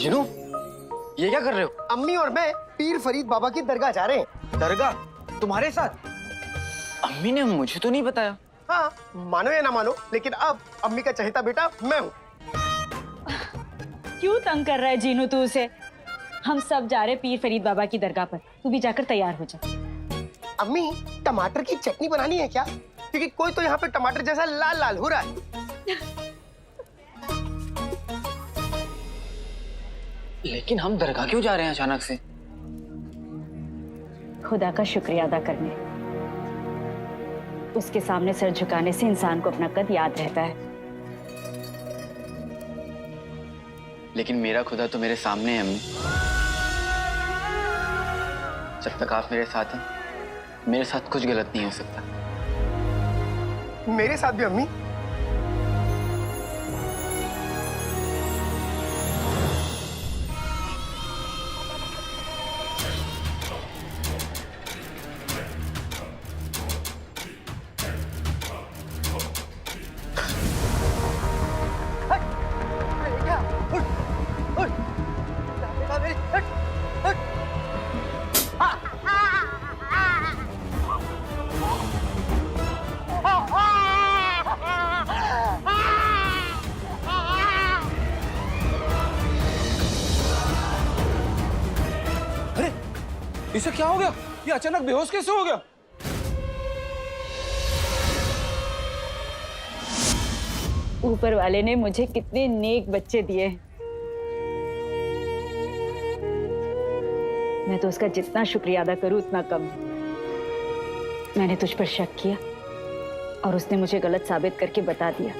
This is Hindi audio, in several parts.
जिनू, ये क्या कर रहे हो? अम्मी और मैं पीर फरीद बाबा की दरगाह जा रहे हैं। दरगाह? तुम्हारे साथ? अम्मी ने मुझे तो नहीं बताया। हाँ, मानो या ना मानो, लेकिन अब अम्मी का चहेता बेटा मैं हूँ। क्यों तंग कर रहा है जीनू तू उसे? हम सब जा रहे पीर फरीद बाबा की दरगाह पर, तू भी जाकर तैयार हो जा। अम्मी, टमाटर की चटनी बनानी है क्या? क्योंकि कोई तो यहाँ पे टमाटर जैसा लाल लाल हो रहा है। लेकिन हम दरगाह क्यों जा रहे हैं अचानक से? खुदा का शुक्रिया अदा करने। उसके सामने सर झुकाने से इंसान को अपना कद याद रहता है। लेकिन मेरा खुदा तो मेरे सामने है अम्मी। जब तक आप मेरे साथ हैं, मेरे साथ कुछ गलत नहीं हो सकता। मेरे साथ भी अम्मी। इसे क्या हो गया? ये अचानक बेहोश कैसे हो गया? ऊपर वाले ने मुझे कितने नेक बच्चे दिए। मैं तो उसका जितना शुक्रिया अदा करूं उतना कम है। मैंने तुझ पर शक किया और उसने मुझे गलत साबित करके बता दिया।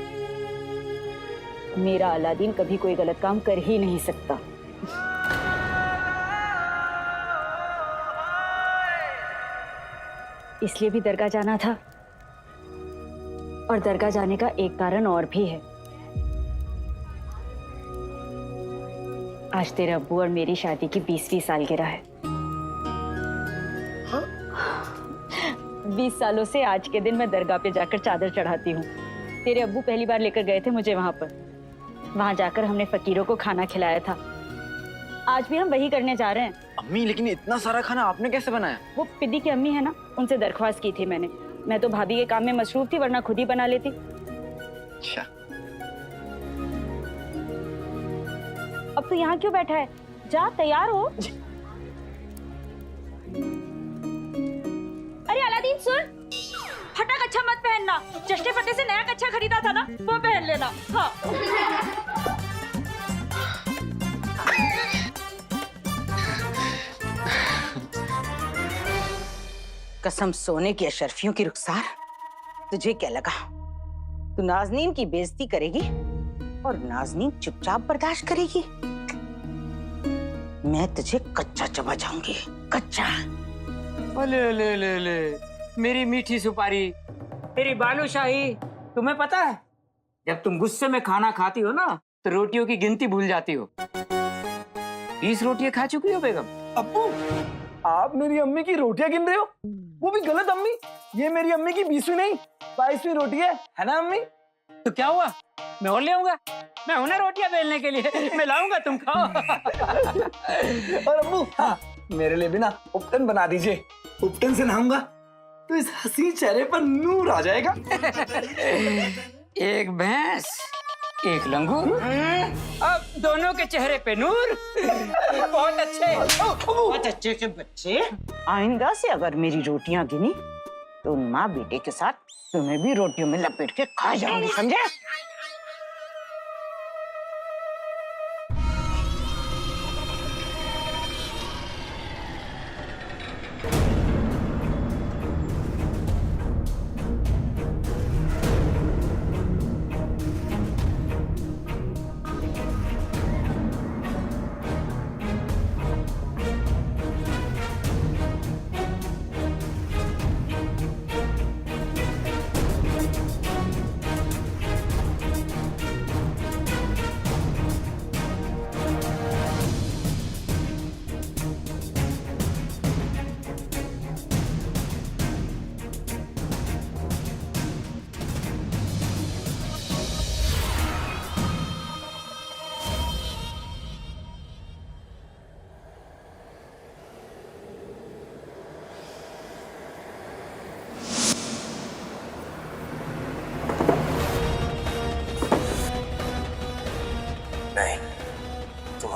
मेरा अलादीन कभी कोई गलत काम कर ही नहीं सकता। इसलिए भी दरगाह जाना था, और दरगाह जाने का एक कारण और भी है। आज तेरे अब्बू और मेरी शादी की 20वीं सालगिरह है। हाँ? 20 सालों से आज के दिन मैं दरगाह पे जाकर चादर चढ़ाती हूँ। तेरे अब्बू पहली बार लेकर गए थे मुझे वहां पर। वहां जाकर हमने फकीरों को खाना खिलाया था। आज भी हम वही करने जा रहे हैं। अम्मी, लेकिन इतना सारा खाना आपने कैसे बनाया? वो पिद्दी की अम्मी है ना, उनसे दरख्वास्त की थी मैंने। मैं तो भाभी के काम में मसरूफ थी, वरना खुद ही बना लेती। अच्छा। अब तो यहाँ क्यों बैठा है? जा तैयार हो। अरे अलादीन सुन, फटा कच्छा मत पहनना। जश्न फतेह से नया कच्छा खरीदा था ना, वो पहन लेना। हाँ। कसम सोने की अशरफियों की रुखसार, तुझे क्या लगा तू नाजनीन की बेइज्जती करेगी और नाजनीन चुपचाप बर्दाश्त करेगी? मैं तुझे कच्चा चबा जाऊंगी, कच्चा। ले ले ले ले, मेरी मीठी सुपारी, तेरी बालूशाही। तुम्हें पता है, जब तुम गुस्से में खाना खाती हो ना, तो रोटियों की गिनती भूल जाती हो। 20 रोटियां खा चुकी हो बेगम। अब्बू, आप मेरी अम्मी की रोटियां गिन रहे हो? वो भी गलत अम्मी। ये मेरी अम्मी की 20वीं नहीं 22वीं रोटी है ना अम्मी? तो क्या हुआ, मैं और ले आऊंगा। मैं हूं ना रोटियां बेलने के लिए, मैं लाऊंगा, तुम खाओ। और अब्बू, हाँ, मेरे लिए भी ना उपटन बना दीजिए। उपटन से नहाऊंगा तो इस हसीन चेहरे पर नूर आ जाएगा। एक भैंस, एक लंगूर, अब दोनों के चेहरे पे नूर। बहुत अच्छे, बहुत अच्छे से बच्चे। आइंदा से अगर मेरी रोटियां गिनी तो माँ बेटे के साथ तुम्हें भी रोटियों में लपेट के खा जाऊंगी, समझे?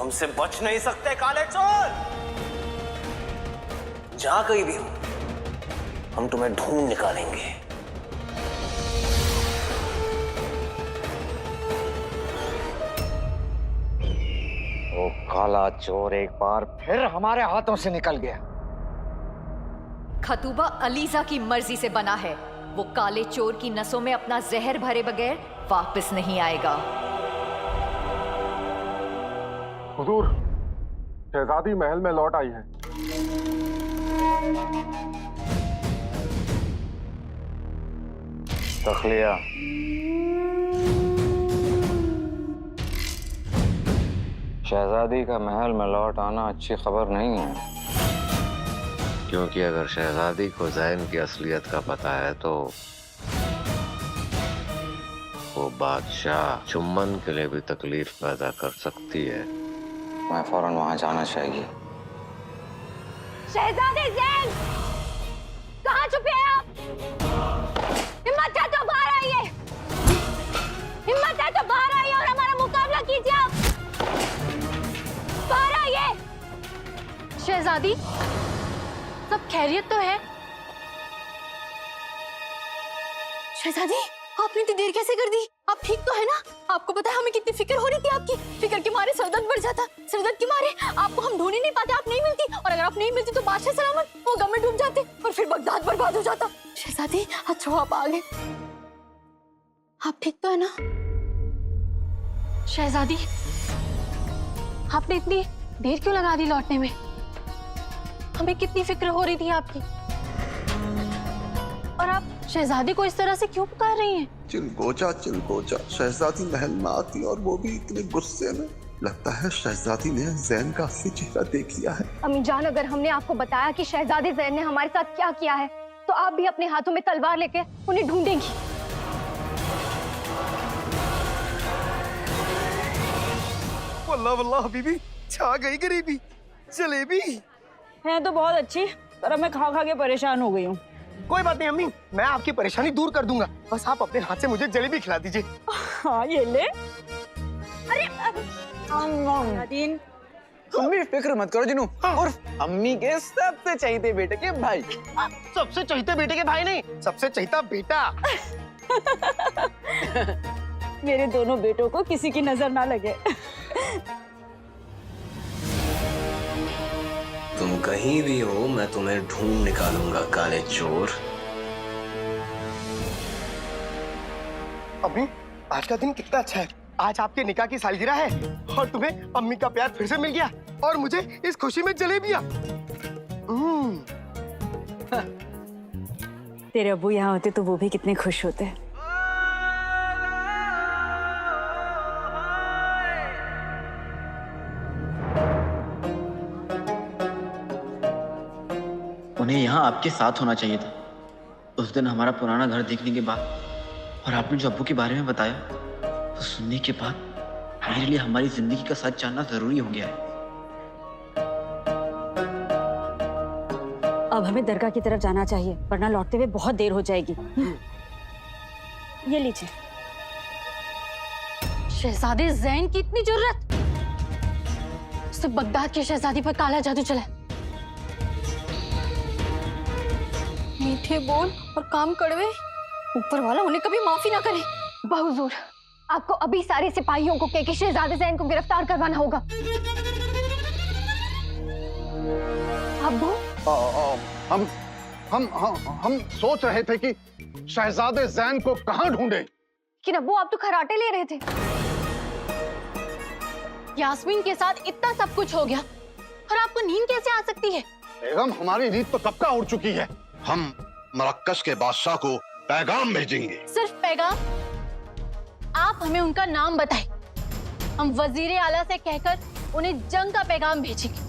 हमसे बच नहीं सकते काले चोर। जहां कहीं भी हो, हम तुम्हें ढूंढ निकालेंगे। वो काला चोर एक बार फिर हमारे हाथों से निकल गया। खतूबा अलीजा की मर्जी से बना है। वो काले चोर की नसों में अपना जहर भरे बगैर वापस नहीं आएगा। हुजूर, शहजादी महल में लौट आई है। तखलिया, शहजादी का महल में लौट आना अच्छी खबर नहीं है, क्योंकि अगर शहजादी को ज़ैन की असलियत का पता है तो वो बादशाह चुम्बन के लिए भी तकलीफ पैदा कर सकती है। मैं फौरन वहां जाना चाहिए। शहजादे ज़ैन, कहाँ छुपे हैं आप? हिम्मत है तो बाहर आइए। हिम्मत है तो बाहर आइए और हमारा मुकाबला कीजिए। आप बाहर आइए। शहजादी, सब खैरियत तो है? शहजादी, आपने इतनी देर कैसे कर दी? आप ठीक तो है ना? आपको पता है हमें कितनी फिक्र हो रही थी आपकी। फिक्र के मारे सरदर्द बढ़ जाता। सरदर्द के मारे आपको हम ढूंढ ही नहीं पाते। आप नहीं मिलती, और अगर आप नहीं मिलती तो बादशाह सलामत वो गम में डूब जाते और फिर बगदाद बर्बाद हो जाता। शहजादी, अच्छा आप आ गए। आप ठीक तो है ना? शहजादी, आपने इतनी देर क्यों लगा दी लौटने में? हमें कितनी फिक्र हो रही थी आपकी, और आप शहजादी को इस तरह से क्यों पुकार रही हैं? चिलगोजा, शहजादी महल में आती और वो भी इतने गुस्से में। लगता है शहजादी ने ज़ैन का असली चेहरा देख लिया है। अम्मी जान, अगर हमने आपको बताया कि शहजादे ज़ैन ने हमारे साथ क्या किया है, तो आप भी अपने हाथों में तलवार लेके उन्हें ढूंढेंगी। वल्लाह वल्लाह बीबी, छा गई गरीबी। जलेबी है तो बहुत अच्छी, पर अब मैं खा खा के परेशान हो गई हूँ। कोई बात नहीं अम्मी, मैं आपकी परेशानी दूर कर दूंगा। बस आप अपने हाथ से मुझे जलेबी खिला दीजिए। हाँ ये ले। अरे अम्मी फिक्र मत करो जिनू, और अम्मी के सबसे चहीते बेटे के भाई। सबसे चहीते बेटे के भाई नहीं, सबसे चहीता बेटा। मेरे दोनों बेटों को किसी की नजर ना लगे। तुम कहीं भी हो, मैं तुम्हें ढूंढ निकालूंगा काले चोर। अम्मी, आज का दिन कितना अच्छा है। आज आपके निकाह की सालगिरह है और तुम्हें अम्मी का प्यार फिर से मिल गया, और मुझे इस खुशी में जलेबियां। तेरे अब्बू यहाँ होते तो वो भी कितने खुश होते। उन्हें यहाँ आपके साथ होना चाहिए था। उस दिन हमारा पुराना घर देखने के बाद और आपने जो अब्बू के बारे में बताया, तो सुनने के बाद मेरे लिए हमारी जिंदगी का सच जानना जरूरी हो गया है। अब हमें दरगाह की तरफ जाना चाहिए, वरना लौटते हुए बहुत देर हो जाएगी। ये लीजिए। शहजादे ज़ैन की इतनी जुर्रत, उसने बगदाद की शहजादी पर काला जादू चलाया। मीठे बोल और काम कड़वे, ऊपर वाला उन्हें कभी माफी ना करे। बहुजूर, आपको अभी सारे सिपाहियों को कह के शहजादे ज़ैन को गिरफ्तार करवाना होगा। अब्बू, हम सोच रहे थे कि शहजादे ज़ैन को कहाँ ढूंढे। कि अब्बू, आप तो खराटे ले रहे थे। यास्मीन के साथ इतना सब कुछ हो गया और आपको नींद कैसे आ सकती है? बेगम, हमारी नींद तो कब का उड़ चुकी है। हम मरक्कश के बादशाह को पैगाम भेजेंगे। सिर्फ पैगाम? आप हमें उनका नाम बताएं, हम वजीर आला से कहकर उन्हें जंग का पैगाम भेजेंगे।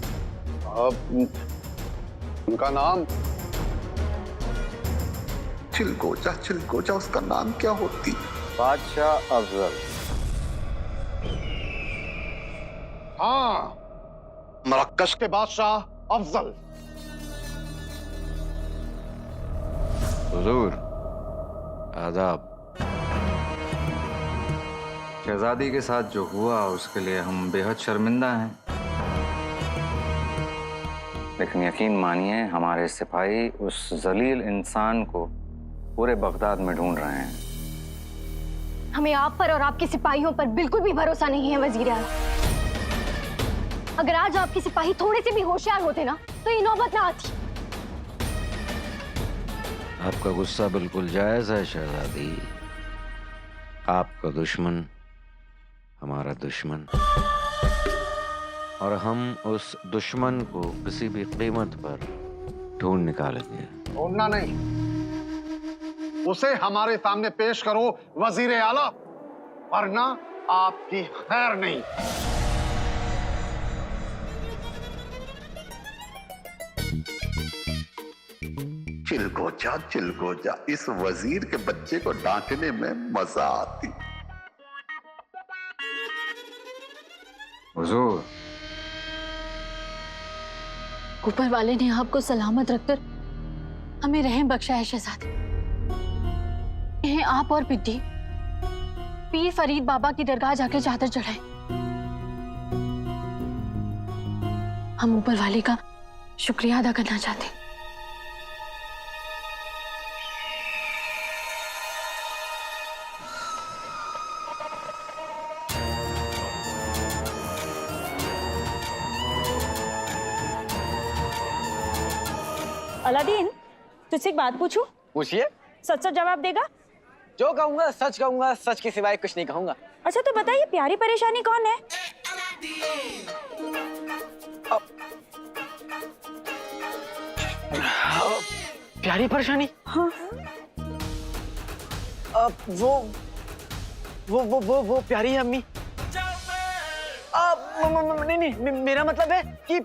उनका नाम? चिलगोजा, उसका नाम क्या होती? बादशाह अफजल। हाँ, मरक्कश के बादशाह अफजल। हुजूर, आदाब। शहजादी के साथ जो हुआ उसके लिए हम बेहद शर्मिंदा हैं। लेकिन यकीन मानिए हमारे सिपाही उस जलील इंसान को पूरे बगदाद में ढूंढ रहे हैं। हमें आप पर और आपके सिपाहियों पर बिल्कुल भी भरोसा नहीं है वजीर आला। अगर आज आपके सिपाही थोड़े से भी होशियार होते ना तो ये नौबत ना आती। आपका गुस्सा बिल्कुल जायज है शहजादी। आपका दुश्मन हमारा दुश्मन, और हम उस दुश्मन को किसी भी कीमत पर ढूंढ निकालेंगे। ढूंढना नहीं, उसे हमारे सामने पेश करो वजीर आला, वरना आपकी खैर नहीं। चिलको जा, इस वजीर के बच्चे को डांटने में मजा आती। हुजूर, ऊपर वाले ने आपको सलामत रखकर हमें रहम बख्शा है शहजादी। आप और पिद्दी पीर फरीद बाबा की दरगाह जाकर चादर चढ़ाए। हम ऊपर वाले का शुक्रिया अदा करना चाहते हैं। अलादीन, तुझसे एक बात पूछूं? पूछिए। सच सच जवाब देगा? जो कहूंगा सच कहूंगा, सच के सिवाय कुछ नहीं कहूंगा। अच्छा तो बताइए, प्यारी परेशानी कौन है? प्यारी परेशानी? हाँ। वो प्यारी है अम्मी। नहीं, मेरा मतलब है कि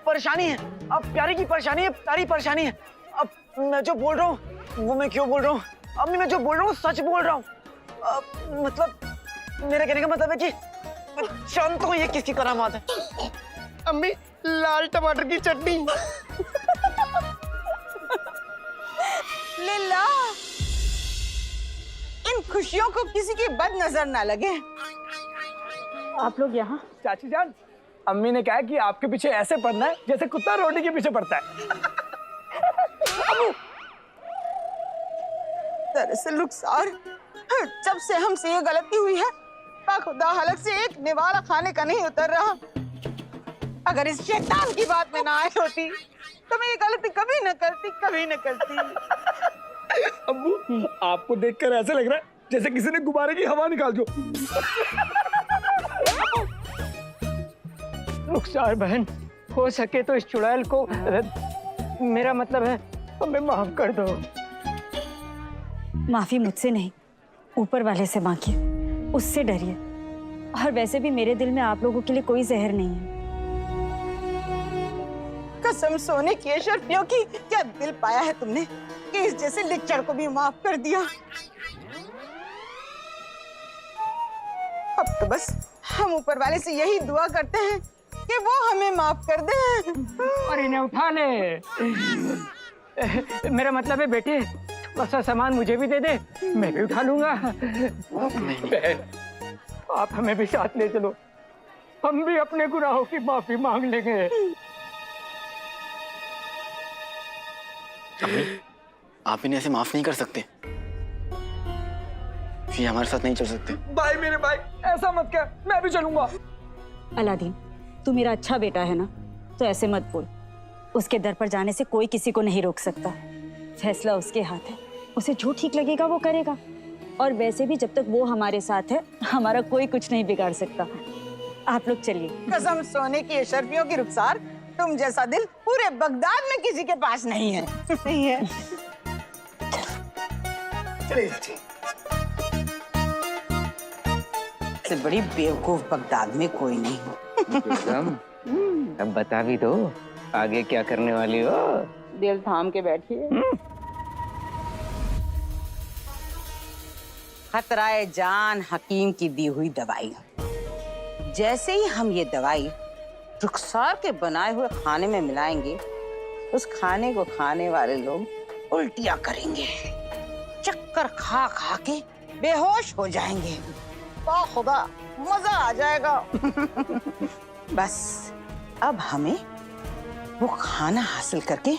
परेशानी है। अब प्यारी की परेशानी है, प्यारी परेशानी है। अब मैं जो बोल रहा हूँ वो मैं क्यों बोल रहा हूँ? अम्मी, मैं जो बोल रहा हूँ सच बोल रहा हूँ। मतलब मेरा कहने का मतलब है कि जानता हूँ ये किसकी करामात है। अम्मी, लाल टमाटर की चटनी। लीला, इन खुशियों को किसी की बद नजर ना लगे। आप लोग यहाँ? चाची जान, अम्मी ने कहा कि आपके पीछे ऐसे पड़ना है जैसे कुत्ता रोटी के पीछे पड़ता है। दरअसल रुखसार, जब से हमसे ये गलती हुई है, खुदा हलक से एक निवाला खाने का नहीं उतर रहा। अगर इस शैतान की बात में ना आई होती तो मैं ये गलती कभी न करती। अम्मू, आपको देखकर ऐसे लग रहा है जैसे किसी ने गुब्बारे की हवा निकाल दो। रुखसार बहन, हो सके तो इस चुड़ैल को, मेरा मतलब है हमें माफ कर दो। माफी मुझसे नहीं, ऊपर वाले से मांगिए, उससे डरिए। और वैसे भी मेरे दिल में आप लोगों के लिए कोई जहर नहीं है। कसम सोने की अशरफियों की, क्या दिल पाया है तुमने कि इस जैसे लिच्चड़ को भी माफ कर दिया। अब तो बस हम ऊपर वाले से यही दुआ करते हैं कि वो हमें माफ कर दे। और इन्हें उठा ले। मेरा मतलब है बेटे, थोड़ा सा सामान मुझे भी दे दे, मैं भी उठा लूंगा। बहन, आप हमें भी साथ ले चलो, हम भी अपने गुनाहों की माफी मांग लेंगे। आप इन्हें ऐसे माफ नहीं कर सकते, ये हमारे साथ नहीं चल सकते। भाई, मेरे भाई, ऐसा मत कर, मैं भी चलूंगा। अलादीन, तू मेरा अच्छा बेटा है ना, तो ऐसे मत बोल। उसके दर पर जाने से कोई किसी को नहीं रोक सकता। फैसला उसके हाथ है, उसे जो ठीक लगेगा वो करेगा। और वैसे भी जब तक वो हमारे साथ है, हमारा कोई कुछ नहीं बिगाड़ सकता। आप लोग चलिए। कसम सोने की अशरफियों की रुखसार, तुम जैसा दिल पूरे बगदाद में किसी के पास नहीं है। नहीं है। चलिए चाची। से बड़ी बेवकूफ बगदाद में कोई नहीं। अब बता भी दो, आगे क्या करने वाली हो? दिल थाम के बैठिए। खतराए जान हकीम की दी हुई दवाई। जैसे ही हम ये दवाई रुखसार के बनाए हुए खाने में मिलाएंगे, उस खाने को खाने वाले लोग उल्टियां करेंगे, चक्कर खा खा के बेहोश हो जाएंगे। खुदा, मजा आ जाएगा। बस अब हमें वो खाना हासिल करके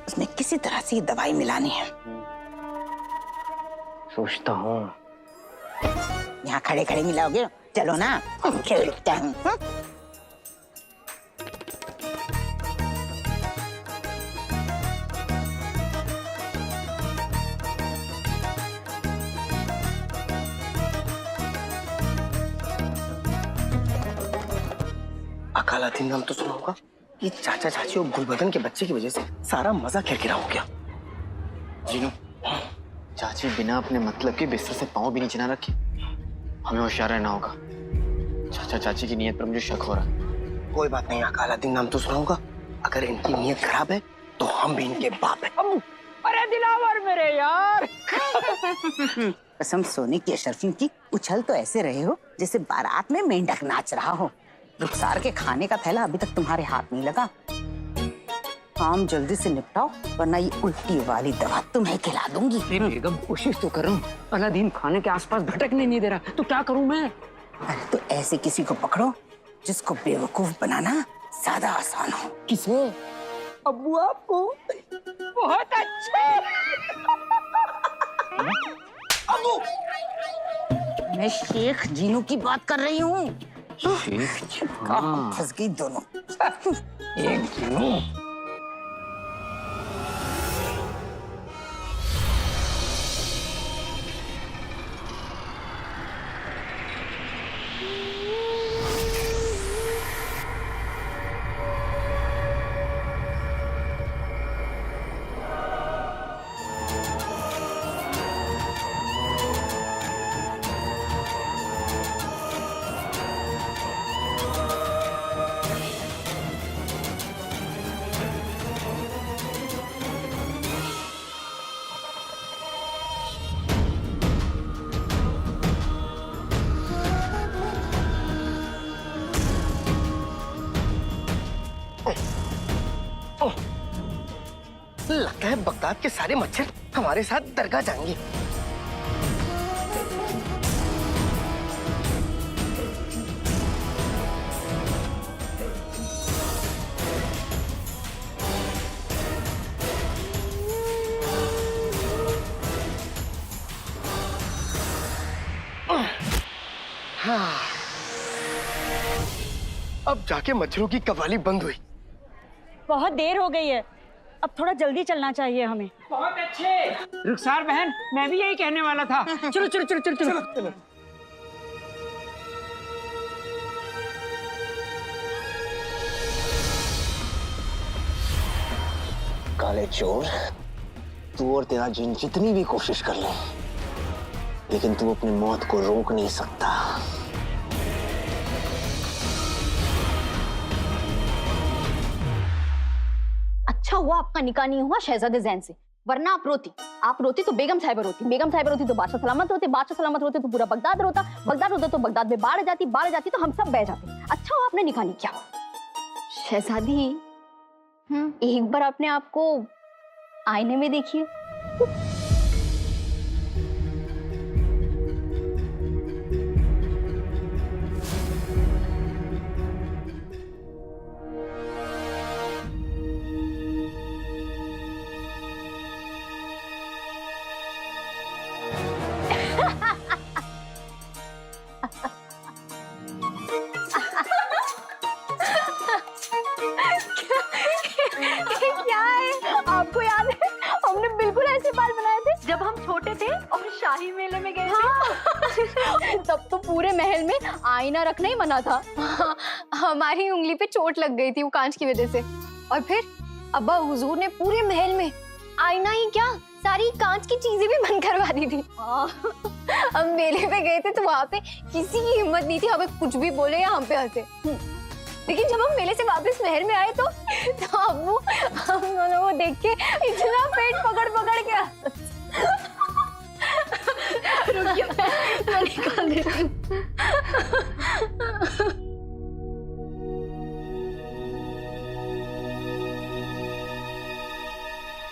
उसमें किसी तरह से ये दवाई मिलानी है। सोचता हूँ। यहाँ खड़े खड़े मिलाओगे? चलो ना, खेलता हूँ। अकालादीन नाम तो सुना होगा। ये चाचा चाची और गुलबदन के बच्चे की वजह से सारा मजा किरकिरा हो गया। जीनू, चाची बिना अपने मतलब के बिस्तर से पाँव भी नीचे ना रखे। हमें होशियार रहना होगा। चाचा चाची की नीयत पर मुझे शक हो रहा है। कोई बात नहीं, अकालादीन नाम तो सुना होगा। अगर इनकी नीयत खराब है तो हम भी इनके बाप हैं। अरे दिलावर मेरे यार। कसम सोने की अशरफिन की, उछल तो ऐसे रहे हो जैसे बारात में मेंढक नाच रहा हो। रुखसार के खाने का थैला अभी तक तुम्हारे हाथ नहीं लगा। काम जल्दी से निपटाओ वरना ये उल्टी वाली दवा तुम्हें खिला दूंगी। अरे बेगम, कोशिश तो कर रहा हूँ। अलादीन खाने के आसपास भटकने नहीं दे रहा, तो क्या करूँ मैं? अरे तो ऐसे किसी को पकड़ो जिसको बेवकूफ बनाना ज्यादा आसान हो। किसे? अब्बू आपको। बहुत अच्छे। अब्बू, मैं शेख जीनू की बात कर रही हूँ। फंस गई दोनों। एक जीनू। लगता है बगदाद के सारे मच्छर हमारे साथ दरगाह जाएंगे। हाँ, अब जाके मच्छरों की कवाली बंद हुई। बहुत देर हो गई है, अब थोड़ा जल्दी चलना चाहिए हमें। बहुत अच्छे। रुखसार बहन, मैं भी यही कहने वाला था। चलो चलो चलो चलो चलो, चलो। काले चोर, तू और तेरा जिन जितनी भी कोशिश कर ले, लेकिन तू अपनी मौत को रोक नहीं सकता। अच्छा हुआ आपका निकाह नहीं हुआ शहजादे जैन से, वरना आप रोती तो बेगम साहिबा रोती, बेगम साहिबा रोती तो बादशाह सलामत होते, बादशाह सलामत होते तो पूरा बगदाद रोता, बगदाद होता तो बगदाद में बाढ़ जाती तो हम सब बह जाते। अच्छा हुआ आपने निकाह नहीं किया। शहजादी, एक बार अपने आप को आईने में देखिए। क्या है, आपको याद है हमने बिल्कुल ऐसे बाल बनाए थे जब हम छोटे थे और शाही मेले में गए थे। तब तो पूरे महल में आईना रखना ही मना था। हमारी उंगली पे चोट लग गई थी वो कांच की वजह से, और फिर अब्बा हुजूर ने पूरे महल में आईना ही क्या सारी कांच की चीजें भी बंद करवा दी थी। हम मेले पे गए थे तो वहां पे किसी की हिम्मत नहीं थी हमें कुछ भी बोले या हम पे हंसे। लेकिन जब हम मेले से वापस महल में आए तो अब्बू हम दोनों को देख के इतना पेट पकड़ पकड़ के रुकिए, मैं निकाल देती हूँ।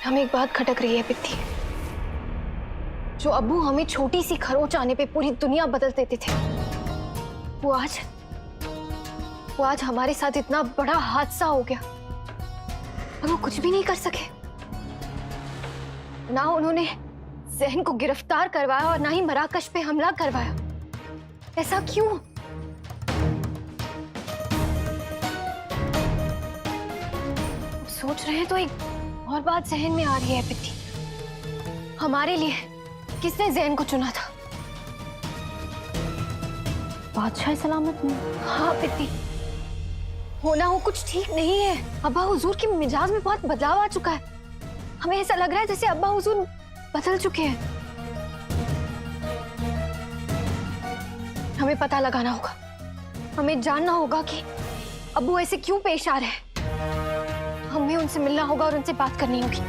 हमें एक बात खटक रही है पित्ती। जो अब्बू हमें छोटी सी खरोच आने पे पूरी दुनिया बदल देते थे, वो आज हमारे साथ इतना बड़ा हादसा हो गया। और वो कुछ भी नहीं कर सके। ना उन्होंने जहन को गिरफ्तार करवाया और ना ही मराकश पे हमला करवाया। ऐसा क्यों? सोच रहे हैं तो एक और बात जहन में आ रही है पित्ती। हमारे लिए किसने जहन को चुना था? बादशाह सलामत में। हाँ पित्ती, होना हो कुछ ठीक नहीं है। अब्बा हुजूर की मिजाज में बहुत बदलाव आ चुका है। हमें ऐसा लग रहा है जैसे अब्बा हुजूर बदल चुके हैं। हमें पता लगाना होगा। हमें जानना होगा कि अब्बू ऐसे क्यों पेश आ रहे हैं। हमें उनसे मिलना होगा और उनसे बात करनी होगी।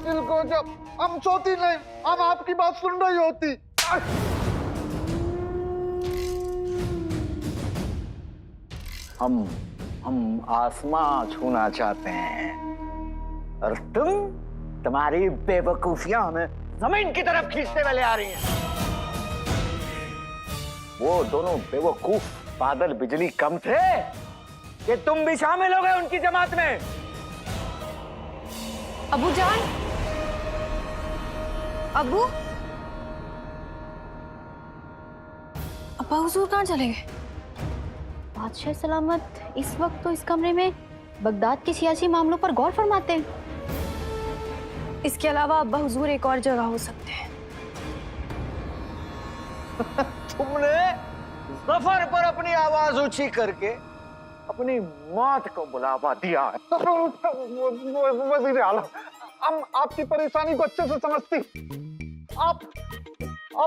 चिल्को जा। हम सोती नहीं, हम आपकी बात सुन रही होती। हम आसमां छूना चाहते हैं और तुम्हारी बेवकूफियां हमें जमीन की तरफ खींचते हुए आ रही हैं। वो दोनों बेवकूफ बादल बिजली कम थे कि तुम भी शामिल हो गए उनकी जमात में। अबू जान, अबू, अब्बा हुजूर कहाँ चले गए? बादशाह सलामत इस वक्त तो इस कमरे में बगदाद के सियासी मामलों पर गौर फरमाते हैं। इसके अलावा अब्बा हुजूर एक और जगह हो सकते हैं। तुमने जफर पर अपनी आवाज ऊंची करके अपनी मौत को बुलावा दिया है। वजीर आला, हम आपकी परेशानी को अच्छे से समझती। आप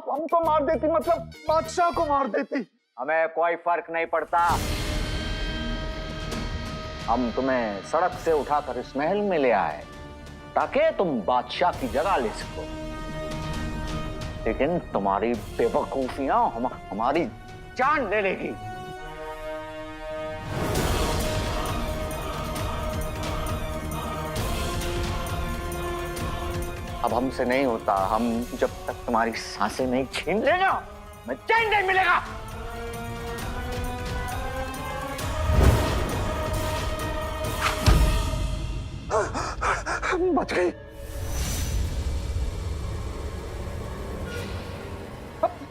हमको मार देती, मतलब बादशाह को मार देती। हमें कोई फर्क नहीं पड़ता। हम तुम्हें सड़क से उठाकर इस महल में ले आए ताकि तुम बादशाह की जगह ले सको। लेकिन तुम्हारी बेवकूफियां हमारी जान ले लेगी। अब हमसे नहीं होता। हम जब तक तुम्हारी सांसें नहीं छीन लेना, मैं चैन नहीं मिलेगा। बच गई।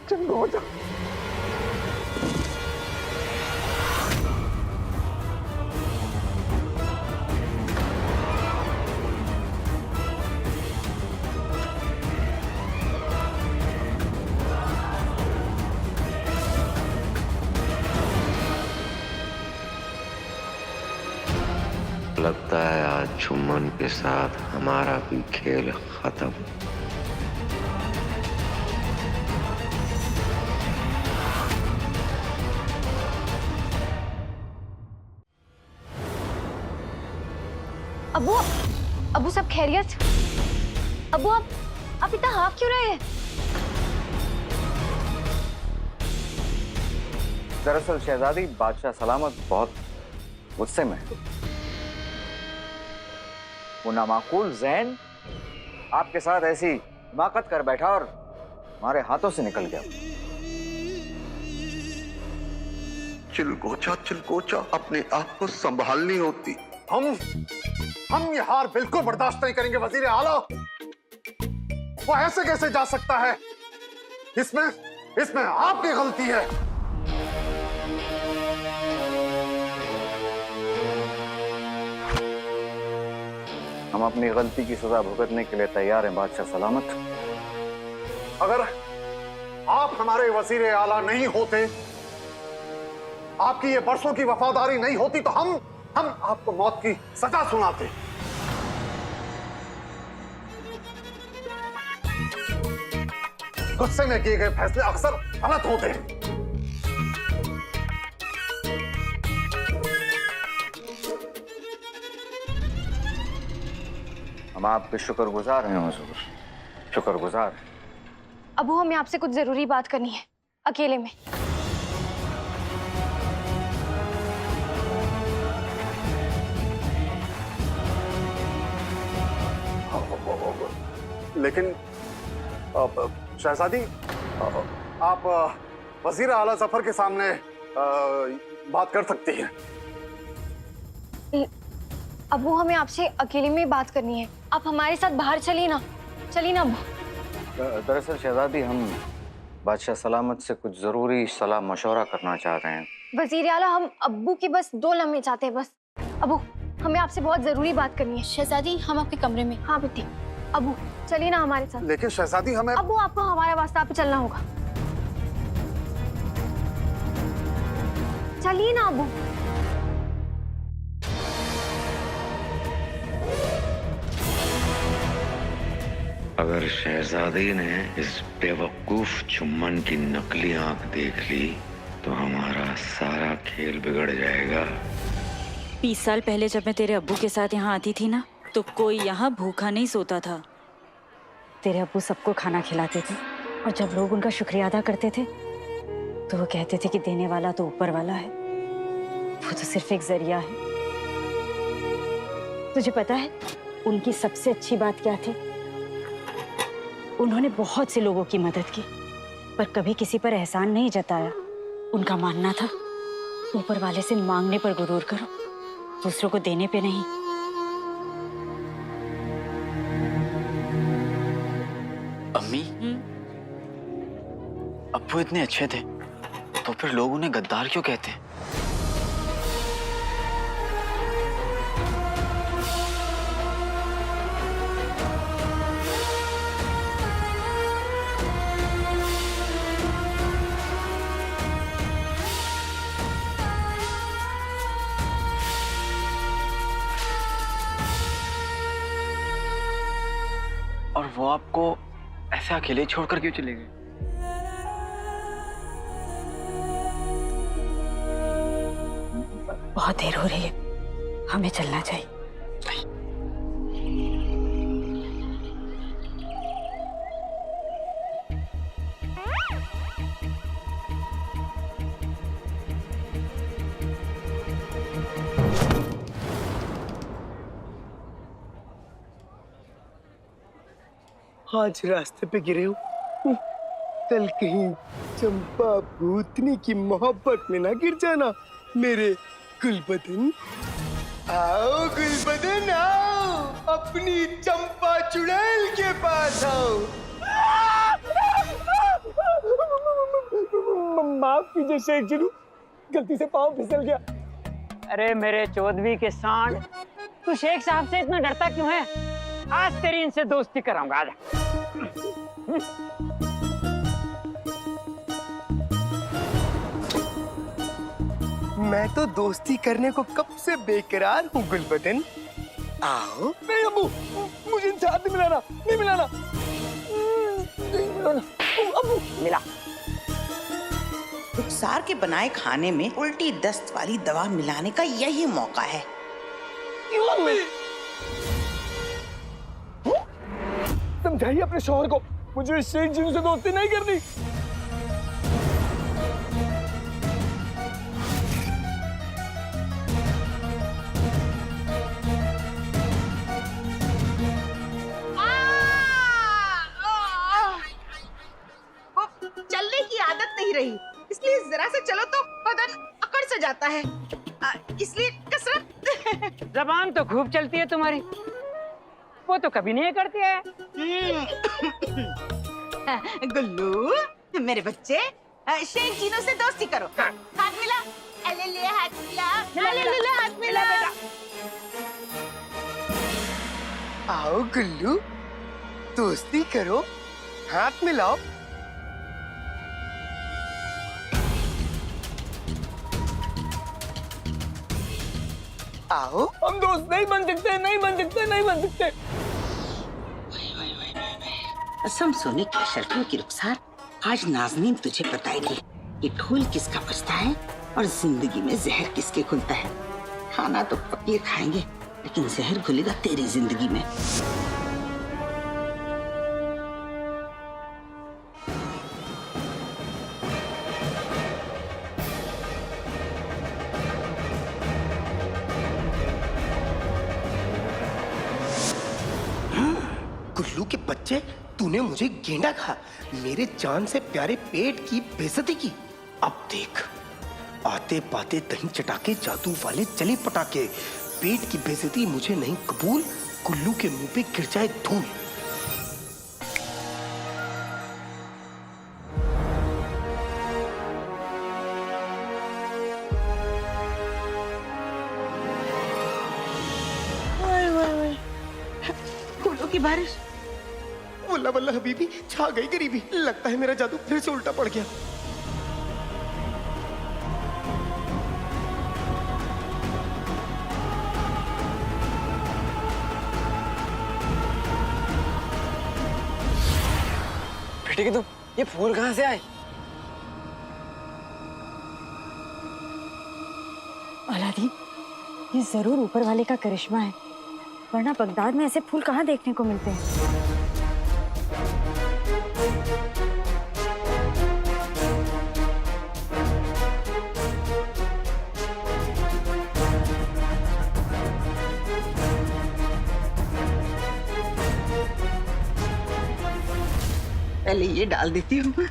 चलो हो जा। लगता है आज चुम्मन के साथ हमारा भी खेल खत्म। अबू, अबू सब खैरियत? अबू आप इतना हाँफ क्यों रहे हैं? दरअसल शहजादी, बादशाह सलामत बहुत गुस्से में है। वो नामाकूल जैन आपके साथ ऐसी हिमाकत कर बैठा और हमारे हाथों से निकल गया। चिलकोचा अपने आप को संभालनी होती। हम ये हार बिल्कुल बर्दाश्त नहीं करेंगे वजीर आला। वो ऐसे कैसे जा सकता है? इसमें आपकी गलती है। हम अपनी गलती की सजा भुगतने के लिए तैयार हैं बादशाह सलामत। अगर आप हमारे वजीर आला नहीं होते, आपकी ये बरसों की वफादारी नहीं होती, तो हम आपको मौत की सजा सुनाते। गुस्से में किए गए फैसले अक्सर गलत होते हैं। हम आपके शुक्रगुजार हैं हुजूर, शुक्रगुजार। अबू, हमें आपसे कुछ जरूरी बात करनी है, अकेले में। लेकिन शहजादी, आप वजीर आला जफर के सामने बात कर सकती हैं। अबू, हमें आपसे अकेले में बात करनी है। आप हमारे साथ बाहर चलिए ना अबू। दरअसल शहजादी, हम बादशाह सलामत से कुछ जरूरी सलाह मशवरा करना चाह रहे हैं। वजीर आला, हम अब्बू की बस 2 लम्हे चाहते हैं बस। अबू, हमें आपसे बहुत जरूरी बात करनी है। शहजादी, हम आपके कमरे में। हाँ बेटी। अबू, चलिए ना हमारे साथ। लेकिन शहजादी, हमें अबू, आपको हमारे वास्ता पे चलना होगा। चलिए ना अबू। अगर शहजादी ने इस बेवकूफ चुम्बन की नकली आंख देख ली तो हमारा सारा खेल बिगड़ जाएगा। 20 साल पहले जब मैं तेरे अब्बू के साथ यहाँ आती थी ना, तो कोई यहाँ भूखा नहीं सोता था। तेरे अब्बू सबको खाना खिलाते थे, और जब लोग उनका शुक्रिया अदा करते थे तो वो कहते थे कि देने वाला तो ऊपर वाला है, वो तो सिर्फ एक जरिया है। तुझे पता है उनकी सबसे अच्छी बात क्या थी? उन्होंने बहुत से लोगों की मदद की, पर कभी किसी पर एहसान नहीं जताया। उनका मानना था ऊपर वाले से मांगने पर गुरूर करो, दूसरों को देने पे नहीं। अम्मी, अब्बू इतने अच्छे थे तो फिर लोग उन्हें गद्दार क्यों कहते हैं? और वो आपको ऐसे अकेले छोड़कर क्यों चले गए? बहुत देर हो रही है, हमें चलना चाहिए। आज रास्ते पे गिरे हो, कल कहीं चंपा भूतनी की मोहब्बत में ना गिर जाना मेरे गुलबदन। आओ गुलबदन आओ, अपनी चंपा चुड़ैल के पास आओ। माफ कीजिए शेख जी, गलती से पाँव फिसल गया। अरे मेरे चौधरी के सांड, तू शेख साहब से इतना डरता क्यों है? आज तेरी इनसे दोस्ती कराऊंगा, आजा। मैं तो दोस्ती करने को कब से बेकरार हूँ गुलबदन। आओ। नहीं अबू, मुझे इनसे हाथ नहीं मिलाना, नहीं मिलाना, नहीं मिलाना। अबू मिला। रुखसार के बनाए खाने में उल्टी दस्त वाली दवा मिलाने का यही मौका है। क्यों अम्मी? समझाइए अपने शौहर को, मुझे शेख जी से दोस्ती नहीं करनी। चलने की आदत नहीं रही, इसलिए जरा से चलो तो बदन अकड़ से जाता है, इसलिए कसरत। जबान तो खूब चलती है तुम्हारी, वो तो कभी नहीं करती है। गुल्लू मेरे बच्चे, शेख जीनों से दोस्ती करो। हाथ मिला, ले ले हाथ मिला, ले हाथ मिला। आओ गुल्लू, दोस्ती करो, हाथ मिलाओ। आओ। हम दोस्त नहीं बन सकते, नहीं बन सकते, नहीं बन सकते। कसम सोने की शर्तों की रुखसार, आज नाज़नीन तुझे बताएगी कि ढोल किसका बजता है और जिंदगी में जहर किसके खुलता है। खाना तो फकीर खाएंगे, लेकिन जहर घुलेगा तेरी जिंदगी में। गुल्लू के बच्चे तूने मुझे गेंडा कहा, मेरे जान से प्यारे पेट की बेइज्जती की। अब देख, आते पाते दही चटाके जादू वाले चले पटाके। पेट की बेइज्जती मुझे नहीं कबूल, कुल्लू के मुंह पे गिर जाए धूल। फूलों की बारिश। वल्ला वल्ला हबीबी, छा गई गरीबी। लगता है मेरा जादू फिर से उल्टा पड़ गया। बेटे की तुम, ये फूल कहाँ से आए? अलादीन, ये जरूर ऊपर वाले का करिश्मा है, वरना बगदाद में ऐसे फूल कहाँ देखने को मिलते हैं। पहले ये डाल देती हूँ।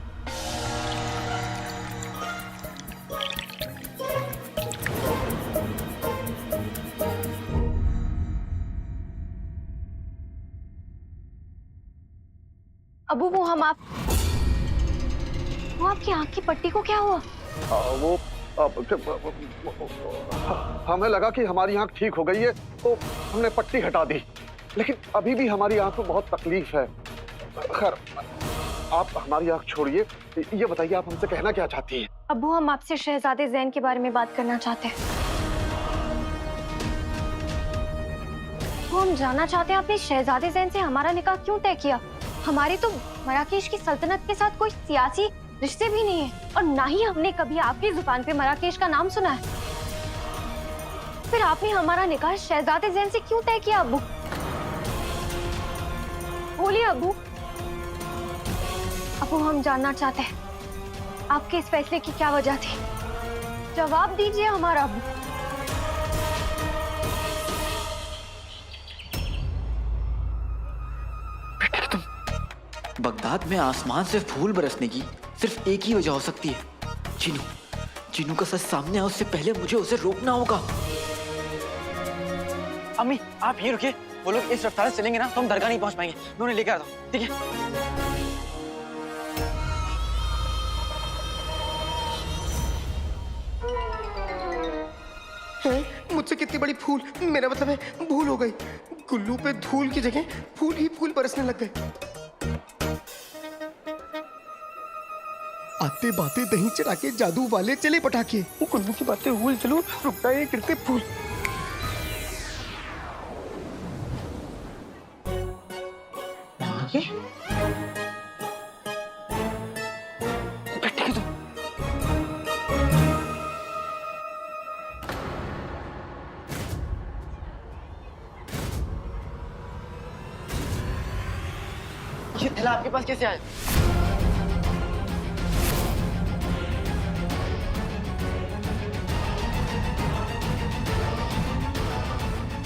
अबू वो आपकी आंख की पट्टी को क्या हुआ? वो हमें लगा कि हमारी आंख ठीक हो गई है तो हमने पट्टी हटा दी, लेकिन अभी भी हमारी आंख में बहुत तकलीफ है। खैर, आप हमारी आंख छोड़िए, ये बताइए आप हमसे कहना क्या चाहती हैं? अबू हम आपसे शहजादे ज़ैन के बारे में बात करना चाहते हैं। वो हम जानना चाहते हैं आपने शहजादे ज़ैन से हमारा निकाह क्यों तय किया? हमारी तो मराकेश की सल्तनत के साथ कोई सियासी रिश्ते भी नहीं है और ना ही हमने कभी आपकी जुबान पे मराकेश का नाम सुना है। फिर आपने हमारा निकाह शहजादे ज़ैन से क्यों तय किया अबू? बोलिए अबू। अबू हम जानना चाहते हैं आपके इस फैसले की क्या वजह थी, जवाब दीजिए हमारा अबू। बगदाद में आसमान से फूल बरसने की सिर्फ एक ही वजह हो सकती है, चीनू। चीनू का सच सामने आए उससे पहले मुझे उसे रोकना होगा। अम्मी आप ये रुकिए, वो लोग इस रफ्तार से चलेंगे ना तो हम दरगाह नहीं पहुंच पाएंगे। मैं उन्हें लेकर आता हूँ, ठीक है? मुझसे कितनी बड़ी भूल, मेरा मतलब है भूल हो गई। कुल्लू पे धूल की जगह फूल ही फूल बरसने लग गए। आते बातें दही चढ़ा के जादू वाले चले पटाके। वो कुल्लू की बातें भूल चलो, रुकता है गिरते फूल। ये थैला आपके पास कैसे आया?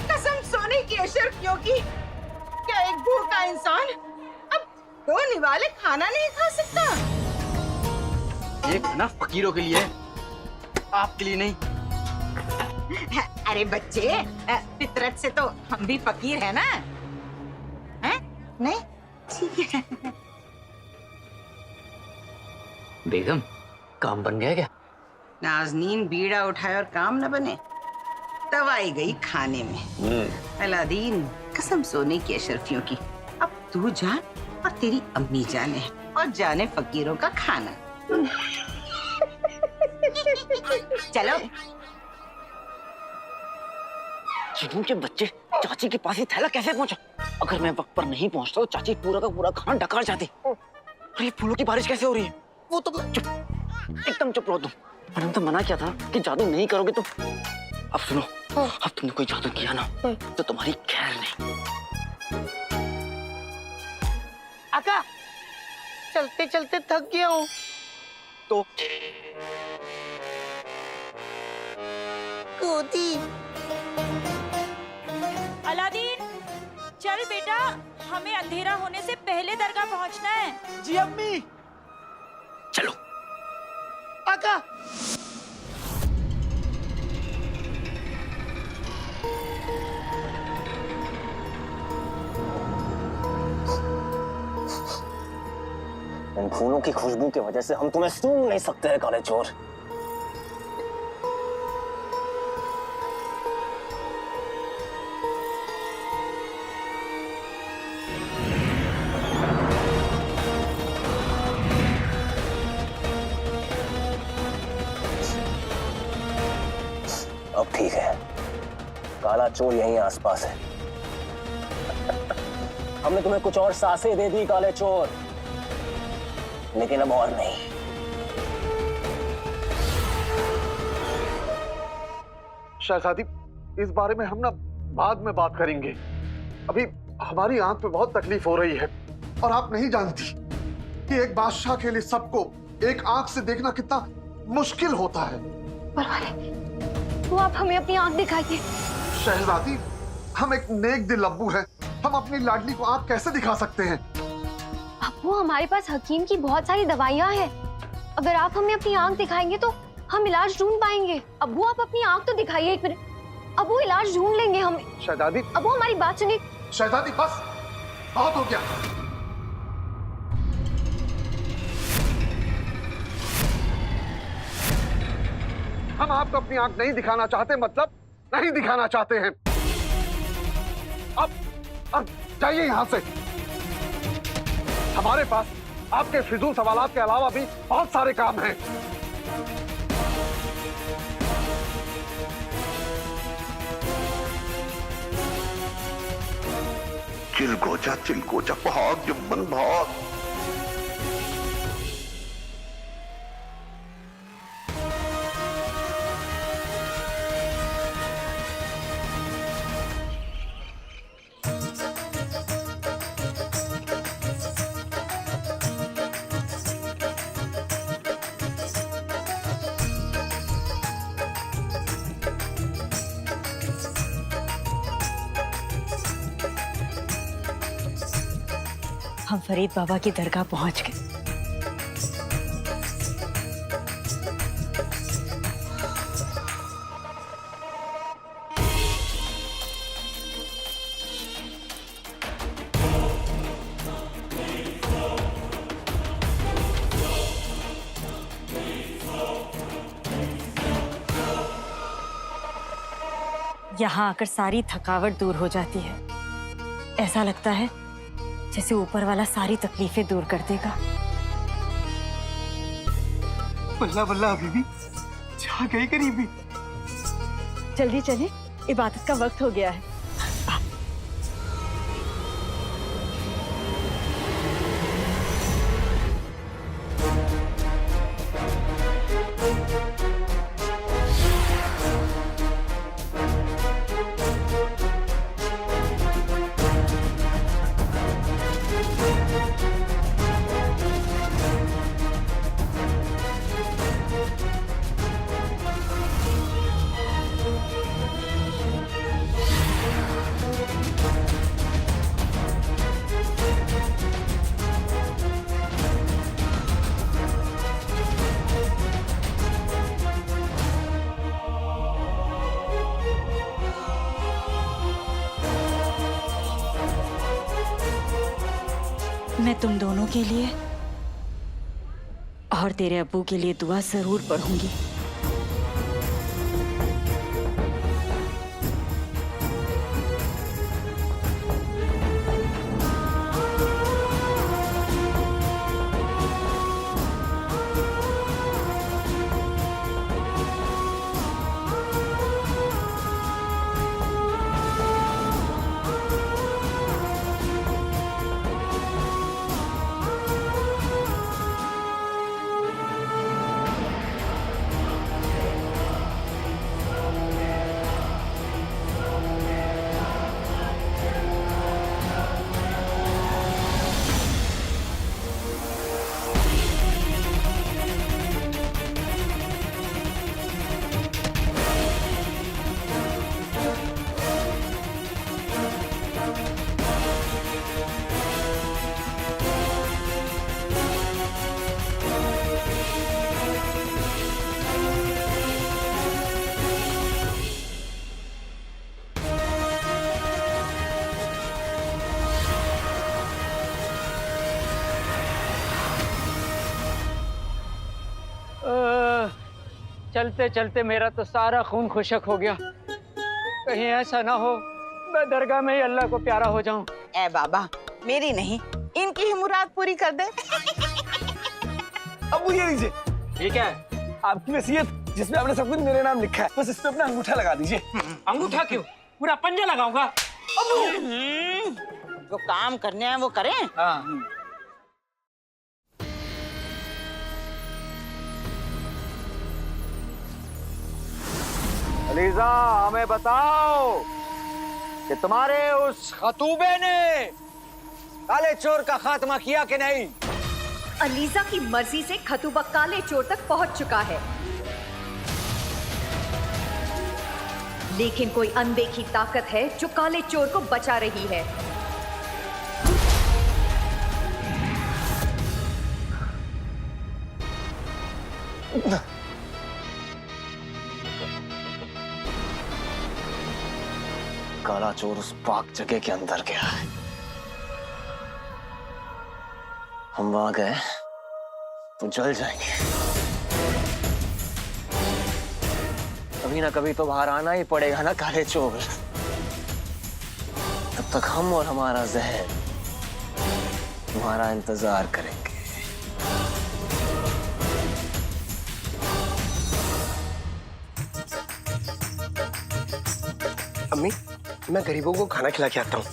कसम सोने की अशरफियों की, क्या एक भूखा इंसान अब 2 निवाले खाना नहीं खा सकता? ये खाना फकीरों के लिए है, आपके लिए नहीं। अरे बच्चे, फितरत से तो हम भी फकीर है ना? हैं? नहीं? ठीक है। बेगम, काम बन गया क्या? नाज़नीन बीड़ा उठाए और काम न बने, दवाई गई खाने में। अलादीन, कसम सोने की अशरफियों की, अब तू जान और तेरी अम्मी जाने और जाने फकीरों का खाना। चलो। चीनू के बच्चे, चाची के पास ही थैला कैसे पहुंचा? अगर मैं वक्त पर नहीं पहुंचता तो चाची पूरा का पूरा खाना डकार जाती। और ये फूलों की बारिश कैसे हो रही है? वो तो चुप, एकदम चुप रहो तुम। मैंने तो मना किया था कि जादू नहीं करोगे तुम। अब सुनो, अब तुमने कोई जादू किया ना तो तुम्हारी खैर नहीं। आका, चलते चलते थक गया हूँ। तो कूदी। अलादीन, चल बेटा, हमें अंधेरा होने से पहले दरगाह पहुंचना है। जी अम्मी। चलो। आका। इन फूलों की खुशबू की वजह से हम तुम्हें सूंघ नहीं सकते हैं काले चोर। अब ठीक है, काला चोर यहीं आसपास है। हमने तुम्हें कुछ और सांसें दे दी काले चोर, लेकिन अब और नहीं। शहजादी, इस बारे में हम ना बाद में बात करेंगे। अभी हमारी आंख पे बहुत तकलीफ हो रही है और आप नहीं जानती कि एक बादशाह के लिए सबको एक आंख से देखना कितना मुश्किल होता है। वो आप हमें अपनी आंख दिखाइए। शहजादी, हम एक नेक दिल अब्बू हैं, हम अपनी लाडली को आंख कैसे दिखा सकते हैं? अब्बू, हमारे पास हकीम की बहुत सारी दवाइयाँ हैं। अगर आप हमें अपनी आंख दिखाएंगे तो हम इलाज ढूंढ पाएंगे। अब्बू, आप अपनी आंख तो दिखाइए एक मिनट। अब्बू, इलाज ढूंढ लेंगे हम। शहजादी। अब्बू, हमारी बात सुनिए। शहजादी, बस बहुत हो गया। हम आपको अपनी आंख नहीं दिखाना चाहते, मतलब नहीं दिखाना चाहते हैं। अब जाइए यहां से। हमारे पास आपके फिजूल सवालात के अलावा भी बहुत सारे काम हैं। चिलकोचा भाग जुम्मन भाग। हम फरीद बाबा की दरगाह पहुंच गए। यहाँ आकर सारी थकावट दूर हो जाती है। ऐसा लगता है जैसे ऊपर वाला सारी तकलीफें दूर कर देगा। बल्ला बल्ला अभी भी जा गई करीबी। जल्दी चले, इबादत का वक्त हो गया है। मैं तुम दोनों के लिए और तेरे अब्बू के लिए दुआ जरूर पढ़ूंगी। चलते चलते मेरा तो सारा खून खुशक हो गया। कहीं ऐसा ना हो मैं दरगाह में ही अल्लाह को प्यारा हो जाऊं। ए बाबा, मेरी नहीं, इनकी ही मुराद पूरी कर दे। अब ये लीजिए, ये क्या है? आपकी वसीयत जिसमें आपने सब कुछ मेरे नाम लिखा है, बस इस पे अपना अंगूठा लगा दीजिए। अंगूठा क्यों? पूरा पंजा लगाऊंगा। जो काम करने हैं वो करें। हाँ। अलीजा, हमें बताओ कि तुम्हारे उस खतूबे ने काले चोर का खात्मा किया कि नहीं? अलीजा की मर्जी से खतूबा काले चोर तक पहुंच चुका है, लेकिन कोई अनदेखी ताकत है जो काले चोर को बचा रही है। काला चोर उस पाक जगह के अंदर गया है। हम वहां गए तो जल जाएंगे। कभी ना कभी तो बाहर आना ही पड़ेगा ना काले चोर। तब तक हम और हमारा जहर तुम्हारा इंतजार करेंगे। अम्मी, मैं गरीबों को खाना खिला के आता हूँ।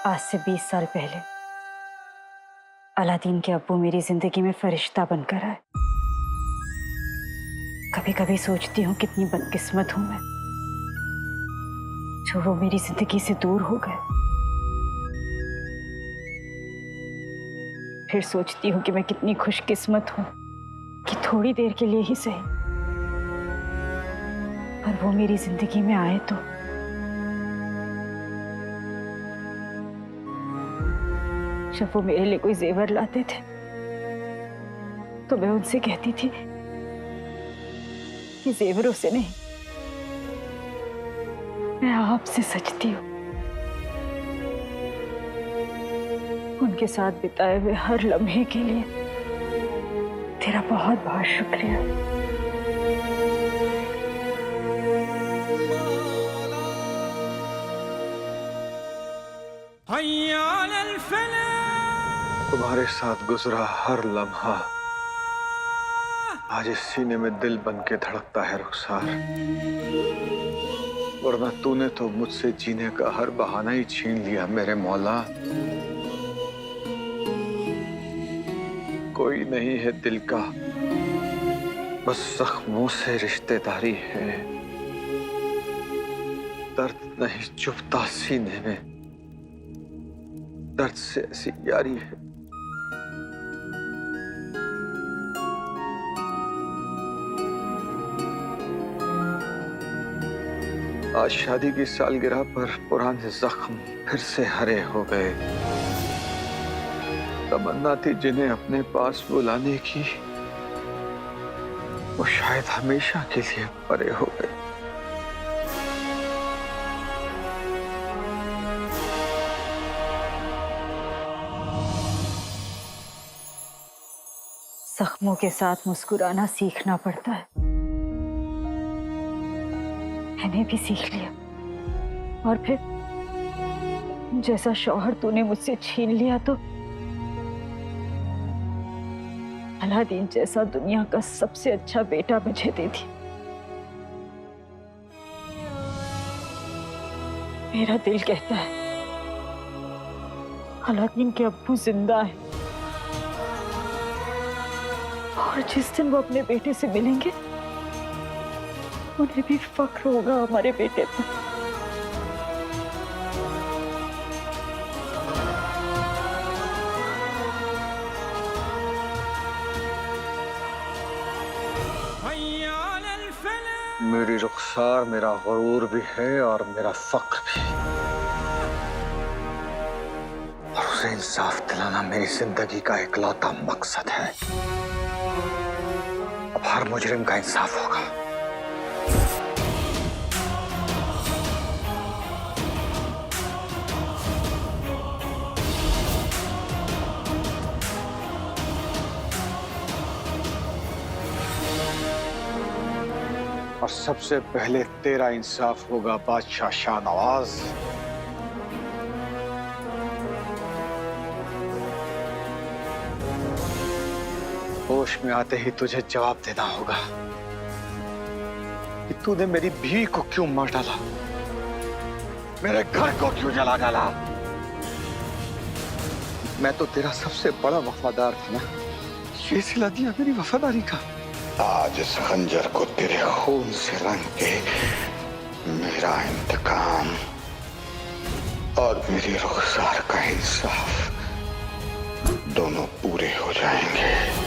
आज से 20 साल पहले अलादीन के अब्बू मेरी जिंदगी में फरिश्ता बनकर आए। कभी कभी सोचती हूँ कितनी बदकिस्मत हूं मैं जो वो मेरी जिंदगी से दूर हो गए। फिर सोचती हूँ कि मैं कितनी खुशकिस्मत हूँ कि थोड़ी देर के लिए ही सही, पर वो मेरी जिंदगी में आए तो जब वो मेरे लिए कोई जेवर लाते थे तो मैं उनसे कहती थी कि जेवरों से नहीं, मैं आपसे सचती हूँ। उनके साथ बिताए हुए हर लम्हे के लिए तेरा बहुत बहुत शुक्रिया। तुम्हारे साथ गुजरा हर लम्हा आज इस सीने में दिल बन के धड़कता है रुखसार। वरना तूने तो मुझसे जीने का हर बहाना ही छीन लिया मेरे मौला। कोई नहीं है दिल का, बस जख्मों से रिश्तेदारी है। दर्द नहीं चुभता सीने में, दर्द से ऐसी यारी है। आज शादी की सालगिरह पर पुराने जख्म फिर से हरे हो गए। तमन्ना थी जिन्हें अपने पास बुलाने की, वो शायद हमेशा के लिए परे हो गए। जख्मों के साथ मुस्कुराना सीखना पड़ता है। मैंने भी सीख लिया। और फिर जैसा शौहर तूने मुझसे छीन लिया तो अलादीन जैसा दुनिया का सबसे अच्छा बेटा मुझे दे दिया। मेरा दिल कहता है अलादीन के अब्बू जिंदा है और जिस दिन वो अपने बेटे से मिलेंगे उन्हें भी फख्र होगा हमारे बेटे पर। मेरी रुखसार मेरा गरूर भी है और मेरा फख्र भी, और उसे इंसाफ दिलाना मेरी जिंदगी का इकलौता मकसद है। अब हर मुजरिम का इंसाफ होगा। और सबसे पहले तेरा इंसाफ होगा बादशाह शाहनवाज। होश में आते ही तुझे जवाब देना होगा कि तूने मेरी बीवी को क्यों मार डाला, मेरे घर को क्यों जला डाला। मैं तो तेरा सबसे बड़ा वफादार था ना, ये सिला दिया मेरी वफादारी का। आज इस खंजर को तेरे खून से रंग के मेरा इंतकाम और मेरी रुखसार का इंसाफ दोनों पूरे हो जाएंगे।